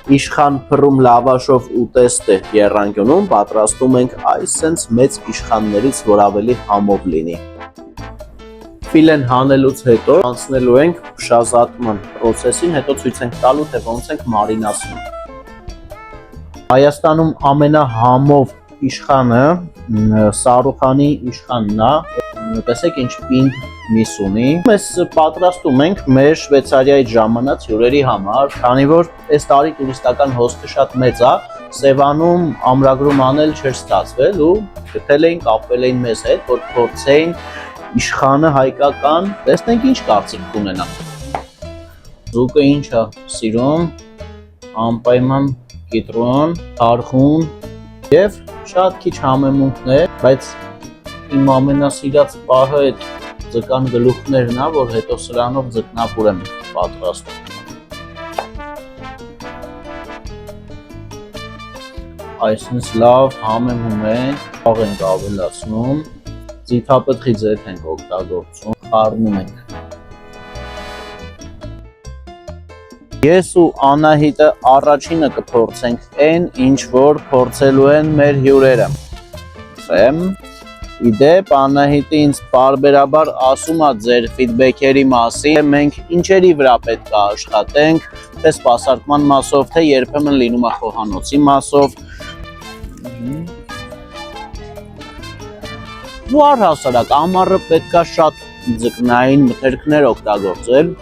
Իշխան փռում լավաշով ուտեստ է եռանկյունում, պատրաստում ենք այս սենց մեծ իշխաններից, որ ավելի համով լինի։ Ֆիլեն հանելուց հետո անցնելու ենք փշազատման պրոցեսին, հետո ցույց ենք տալու, թե ոնց ենք մարինացնում։ Հայաստանում ամենահամով իշխանը Սարուխանի իշխանն է, տեսեք ինչ պինդ միս ունի։ Mēs պատրաստում ենք մեր Շվեյցարիայից ժամանած հյուրերի համար, քանի որ այս տարի տուրիստական հոսքը շատ մեծ է, Սևանում ամրագրում անել չէր ստացվել ու գտել էին, կապվել էին մեզ հետ, որ փորձեին իշխանը հայկական, տեսնենք ինչ կարծիք կունենա։ Զուկը ինչ է սիրում, անպայման կիտրոն, արխուն եւ շատ քիչ համեմունքներ, բայց իմ ամենասիրած պահը այդ ձկան գլուխներն է, որ հետո սրանով ձկնապուր եմ պատրաստում։ Այսինքն լավ համեմում ենք, աղ ենք ավելացնում, ձիթապտղի ձեթ ենք օգտագործում, խառնում ենք։ Ես ու Անահիտը առաջինը կփորձենք այն, ինչ որ փորձելու են մեր հյուրերը։ Իդեպ Անահիտը ինձ պարբերաբար ասում է ձեր ֆիդբեքերի մասին, մենք ինչերի վրա պետք է աշխատենք, թե սպասարկման մասով, թե երբեմն լինում է խոհանոցի մասով։ Ու առհասարակ ամառը պետք է շատ ձկնային մթերքներ օգտագործել,